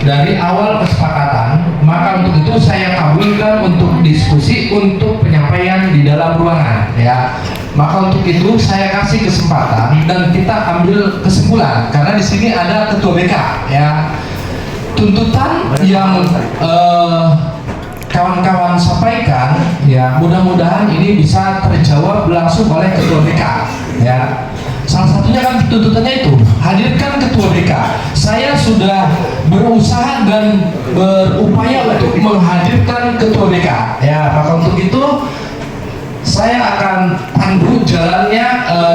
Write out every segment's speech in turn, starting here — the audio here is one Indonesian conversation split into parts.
dari awal kesepakatan, maka untuk itu saya kabulkan untuk diskusi untuk penyampaian di dalam ruangan, ya. Maka untuk itu saya kasih kesempatan dan kita ambil kesimpulan karena di sini ada ketua BK, ya. Tuntutan yang kawan-kawan sampaikan, ya, mudah-mudahan ini bisa terjawab langsung oleh ketua BK, ya. Salah satunya kan tuntutannya itu hadirkan ketua BK. Saya sudah berusaha dan berupaya untuk menghadirkan ketua BK, ya. Maka untuk itu saya akan pandu jalannya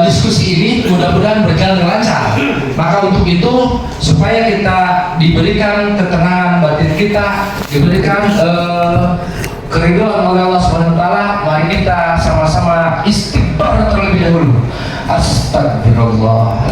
diskusi ini, mudah-mudahan berjalan lancar. Maka untuk itu supaya kita diberikan ketenangan batin kita, diberikan keridhaan oleh Allah Subhanahu wa taala, mari kita sama-sama istighfar terlebih dahulu. Astagfirullah.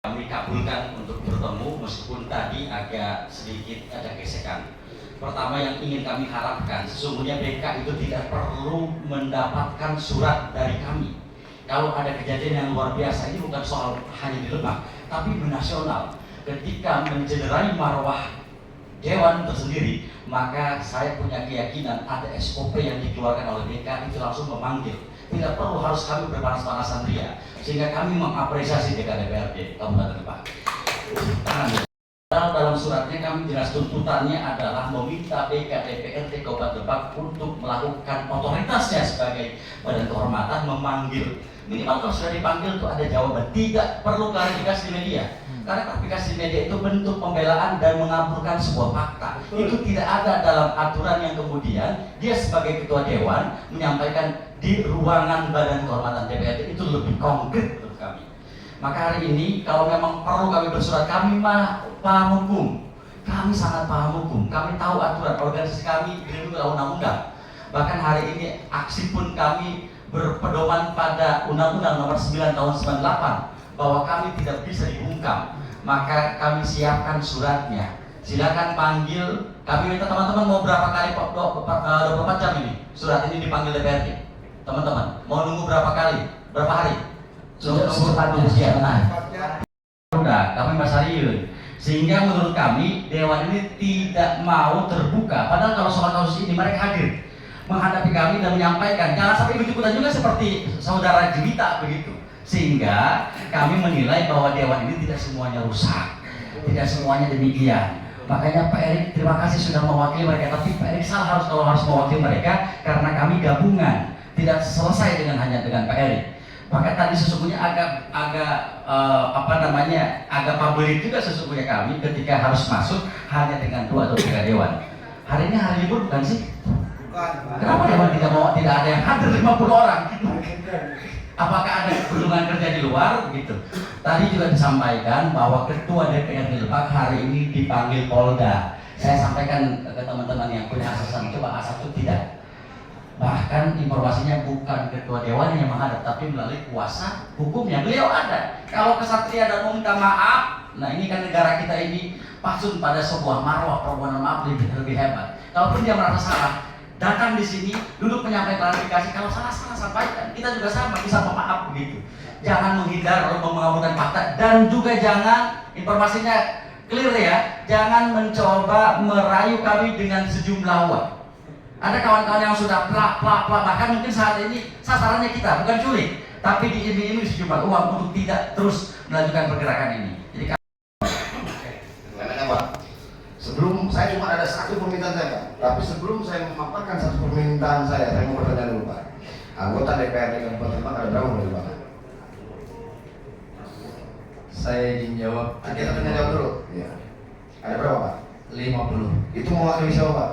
Kami kabulkan untuk bertemu meskipun tadi agak sedikit ada gesekan. Pertama yang ingin kami harapkan, sesungguhnya BK itu tidak perlu mendapatkan surat dari kami. Kalau ada kejadian yang luar biasa, ini bukan soal hanya di Lebak, tapi menasional. Ketika mencederai marwah Dewan tersendiri, maka saya punya keyakinan ada SOP yang dikeluarkan oleh BK itu langsung memanggil. Tidak perlu harus kami berpanas-panasan ria, sehingga kami mengapresiasi DPRD Kabupaten Lebak. Dalam suratnya kami jelas tuntutannya adalah meminta BK DPRD Kabupaten Lebak untuk melakukan otoritasnya sebagai badan kehormatan memanggil. Minimal kalau sudah dipanggil itu ada jawaban, tidak perlu klarifikasi di media. Karena klarifikasi di media itu bentuk pembelaan dan mengaburkan sebuah fakta. Itu tidak ada dalam aturan yang kemudian dia sebagai ketua dewan menyampaikan di ruangan badan kehormatan DPRD. Itu lebih konkret menurut kami. Maka hari ini kalau memang perlu kami bersurat, kami mah paham hukum, kami sangat paham hukum, kami tahu aturan, organisasi kami dilindungi oleh undang-undang. Bahkan hari ini aksi pun kami berpedoman pada Undang-Undang Nomor 9 Tahun 98 bahwa kami tidak bisa dibungkam. Maka kami siapkan suratnya. Silakan panggil. Kami minta teman-teman mau berapa kali 24 jam ini surat ini dipanggil DPRD. Teman-teman mau nunggu berapa kali? Berapa hari? Udah, kami masariun. Sehingga menurut kami Dewan ini tidak mau terbuka. Padahal kalau soal kasus ini mereka hadir menghadapi kami dan menyampaikan. Jangan sampai ikut-ikutan juga seperti saudara Jelita begitu. Sehingga kami menilai bahwa Dewan ini tidak semuanya rusak, tidak semuanya demikian. Makanya Pak Erik terima kasih sudah mewakili mereka. Tapi Pak Erik salah kalau harus mewakili mereka karena kami gabungan, tidak selesai hanya dengan Pak Erik. Maka tadi sesungguhnya agak agak publik juga sesungguhnya kami ketika harus masuk hanya dengan 2 atau 3 dewan. Hari ini hari libur bukan sih? Kenapa dewan tidak ada yang hadir 50 orang? Apakah ada kunjungan kerja di luar begitu? Tadi juga disampaikan bahwa ketua DPRD Lebak hari ini dipanggil Polda. Saya sampaikan ke teman-teman yang punya asasan, coba asal itu tidak. Bahkan informasinya bukan ketua dewan yang menghadap, tapi melalui kuasa hukumnya beliau ada. Kalau kesatria dan mau minta maaf, nah ini kan negara kita ini patsun pada sebuah marwah permohonan maaf lebih hebat. Kalaupun dia merasa salah, datang di sini, duduk menyampaikan klarifikasi. Kalau salah sampaikan. Kita juga sama, bisa memaaf begitu. Jangan menghindar lalu mengaburkan fakta dan juga jangan informasinya clear ya. Jangan mencoba merayu kami dengan sejumlah uang. Ada kawan-kawan yang sudah plak, bahkan mungkin saat ini sasarannya kita bukan culik, tapi diiming-iming sejumlah uang untuk tidak terus melanjutkan pergerakan ini. Jadi Pak, sebelum saya cuma ada satu permintaan saya, Pak. Tapi sebelum saya memaparkan satu permintaan saya mau bertanya dulu, Pak. Anggota DPRD Kabupaten Lebak ada berapa menurut Pak? Saya ingin jawab. Kita tanya jawab dulu. Iya. Ada berapa, Pak? 50. Itu mewakili siapa, Pak?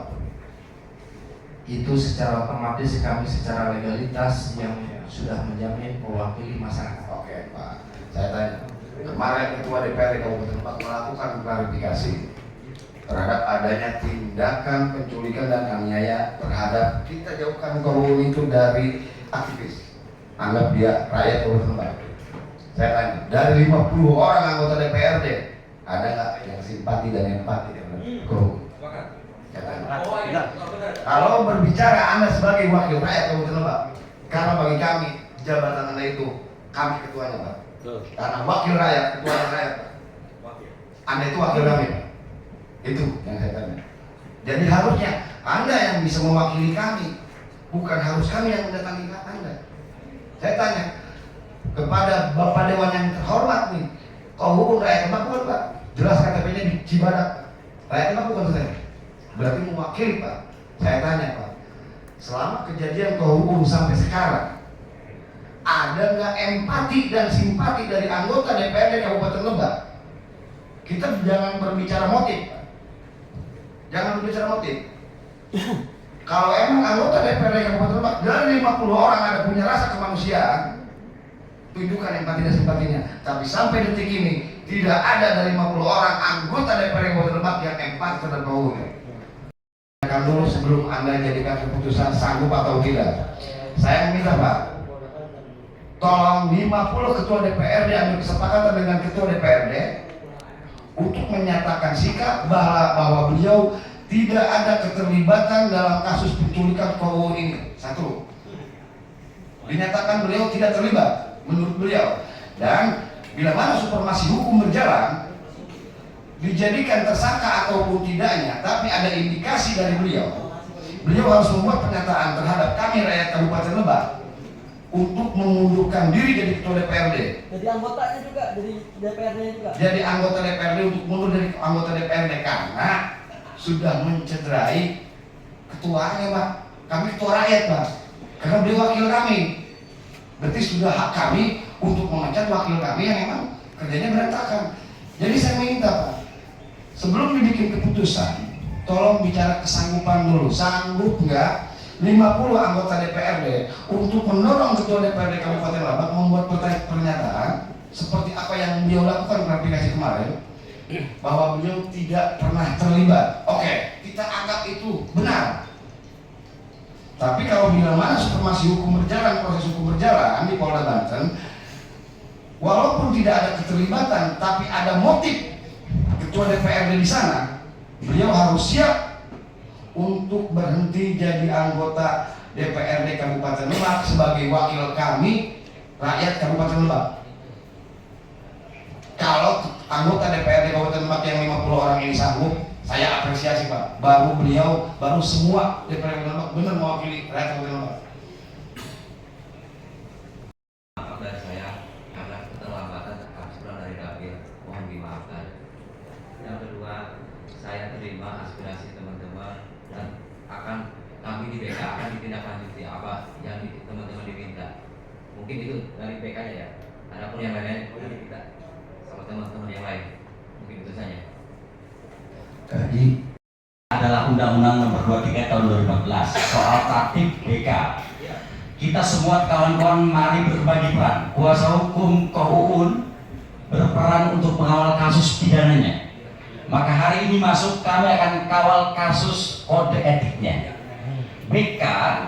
Itu secara otomatis kami secara legalitas yang sudah menjamin mewakili masyarakat. Oke, Pak. Saya tanya. Kemarin Ketua DPRD Kabupaten Lebak melakukan klarifikasi terhadap adanya tindakan penculikan dan aniaya terhadap, kita jauhkan kalau itu dari aktivis, anggap dia rakyat Kabupaten Lebak. Saya tanya, dari 50 orang anggota DPRD ada nggak yang simpati dan empati dengan korupsi? Kalau berbicara Anda sebagai wakil rakyat Kabupaten Lebak, karena bagi kami jabatan Anda itu kami ketuanya, Pak. Karena wakil rakyat, ketua rakyat, Anda itu wakil kami, Pak. Itu yang saya tanya. Jadi harusnya Anda yang bisa mewakili kami, bukan harus kami yang mendatangi Anda. Saya tanya kepada Bapak Dewan yang terhormat nih, kau hukum rakyat Demak bukan Pak? Jelas KTP-nya di Cibadak. Rakyat Demak bukan saya. Berarti mewakili Pak. Saya tanya Pak, selama kejadian kau hukum sampai sekarang, ada nggak empati dan simpati dari anggota DPRD Kabupaten Lebak? Kita jangan berbicara motif Pak. Jangan berbicara motif. Kalau emang anggota DPRD Kabupaten Lebak dari 50 orang ada punya rasa kemanusiaan, tunjukkan empati dan simpatinya. Tapi sampai detik ini tidak ada dari 50 orang anggota DPRD Kabupaten Lebak yang empati terhadap kaum. Akan dulu sebelum Anda jadikan keputusan sanggup atau tidak. Saya meminta Pak, tolong 50 ketua DPRD ambil kesepakatan dengan ketua DPRD untuk menyatakan sikap bahwa beliau tidak ada keterlibatan dalam kasus penculikan KUU ini. Satu, dinyatakan beliau tidak terlibat menurut beliau. Dan bila mana supremasi hukum berjalan, dijadikan tersangka ataupun tidaknya, tapi ada indikasi dari beliau harus membuat pernyataan terhadap kami rakyat Kabupaten Lebak untuk mengundurkan diri jadi ketua DPRD. Jadi anggotanya juga, dari DPRD-nya juga. Jadi anggota DPRD untuk mundur dari anggota DPRD karena sudah mencederai ketuanya Pak. Kami ketua rakyat Pak, karena beliau wakil kami. Berarti sudah hak kami untuk memecat wakil kami yang memang kerjanya berantakan. Jadi saya minta Pak, sebelum dibikin keputusan, tolong bicara kesanggupan dulu. Sanggup nggak 50 anggota DPRD untuk mendorong ketua DPRD Kabupaten Lebak membuat pernyataan seperti apa yang beliau lakukan klarifikasi kemarin, bahwa beliau tidak pernah terlibat. Oke, kita anggap itu benar. Tapi kalau bila mana supremasi hukum berjalan, proses hukum berjalan di Polda Banten, walaupun tidak ada keterlibatan, tapi ada motif ketua DPRD di sana, beliau harus siap untuk berhenti jadi anggota DPRD Kabupaten Lebak sebagai wakil kami rakyat Kabupaten Lebak. Kalau anggota DPRD Kabupaten Lebak yang 50 orang ini sanggup, saya apresiasi Pak. Baru semua DPRD Kabupaten Lebak benar mewakili rakyat Kabupaten Lebak. Maaf dari saya karena keterlambatan kami pulang dari dapil, mohon dimaafkan. Yang kedua, saya terima aspirasi teman-teman dan kami di BK akan ditindaklanjuti apa yang teman-teman diminta. Mungkin itu dari BK ya. Adapun yang lain nanti kita sama teman-teman yang lain. Mungkin itu saja. Jadi adalah Undang-Undang Nomor 23 Tahun 2014 soal tatip BK. Kita semua kawan-kawan mari berbagi peran. Kuasa hukum KUUN berperan untuk mengawal kasus pidananya. Maka hari ini masuk, kami akan kawal kasus kode etiknya. BK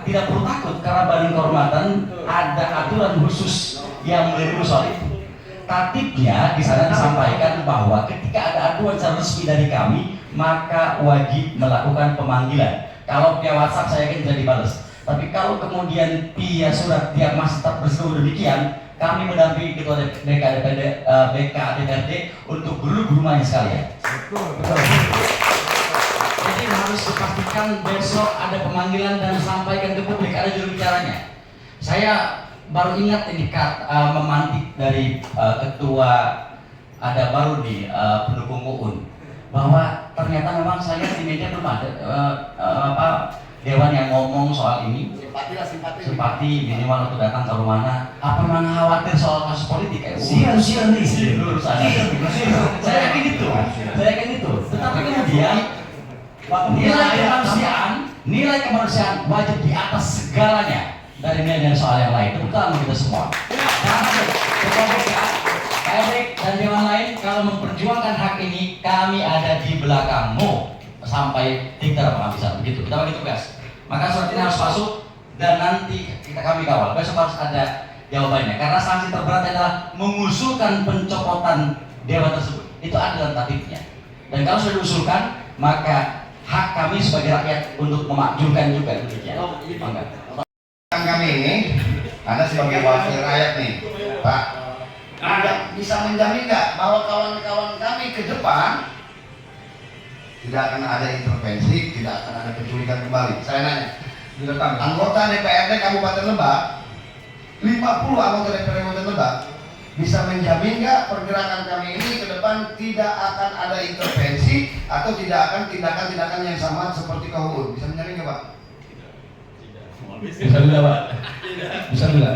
tidak perlu takut karena Badan Kehormatan ada aturan khusus yang melindungi soal itu. Tatipnya di sana disampaikan bahwa ketika ada aduan secara resmi dari kami, maka wajib melakukan pemanggilan. Kalau via WhatsApp saya yakin bisa dibalas. Tapi kalau kemudian via surat dia masih tetap berseru demikian, kami mendampingi ketua BK DPRD untuk guru rumahnya sekalian. Betul. Jadi harus dipastikan besok ada pemanggilan dan sampaikan ke publik, ada juru bicaranya. Saya baru ingat ini memantik dari ketua ada baru di pendukung UUN bahwa ternyata memang saya di media belum ada dewan yang ngomong soal ini. Simpati minimal untuk datang ke rumahnya. Apa memang khawatir soal kasus politik ya? Sian nih saya yakin itu. Tetapi kemudian nilai kemanusiaan wajib di atas segalanya dari nilai soal yang lain. Terutama kita semua. Erik dan dewan lain kalau memperjuangkan hak ini, kami ada di belakangmu sampai titik penghabisan. Begitu. Kita bagi tugas. Maka surat ini harus masuk dan nanti kami kawal. Besok harus ada jawabannya. Karena sanksi terberat adalah mengusulkan pencopotan dewan tersebut. Itu ada dalam tatipnya. Dan kalau sudah diusulkan, maka hak kami sebagai rakyat untuk memakjulkan juga demikian. kami ini, Anda sebagai wakil rakyat nih, Pak, Anda bisa menjamin nggak bahwa kawan-kawan kami ke depan tidak akan ada intervensi, tidak akan ada penculikan kembali. Saya nanya, anggota DPRD Kabupaten Lebak, 50 anggota DPRD Kabupaten Lebak, bisa menjamin nggak pergerakan kami ini ke depan tidak akan ada intervensi atau tidak akan tindakan-tindakan yang sama seperti KUU? Bisa menjamin nggak Pak? Bisa juga Pak? Bisa juga?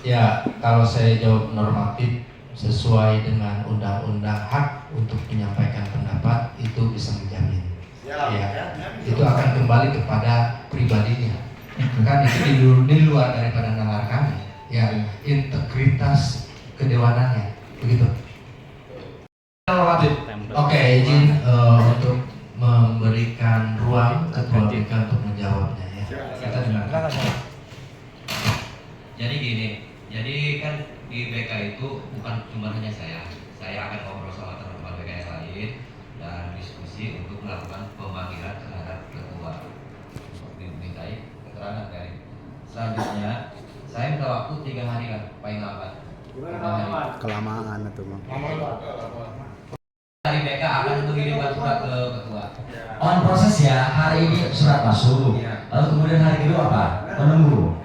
Ya, kalau saya jawab normatif sesuai dengan undang-undang hak untuk menyampaikan pendapat itu bisa menjamin. Ya, itu akan kembali kepada pribadinya. Kan itu di luar daripada nalar kami. Ya, integritas kedewanannya, begitu. Oke, izin untuk memberikan ruang ketua BK untuk menjawabnya ya. Kita dengarkan. Jadi gini, jadi kan di BK itu bukan cuma hanya saya akan ngobrol sama teman-teman BK yang lain dan diskusi untuk melakukan pemanggilan terhadap ketua untuk dimintai keterangan dari. Selanjutnya, saya minta waktu 3 hari kan, paling lambat. 3 hari. Kelamaan itu bang. Dari BK akan mengirimkan surat ke ketua. On proses ya, hari ini surat masuk. Lalu kemudian hari kedua apa? Menunggu.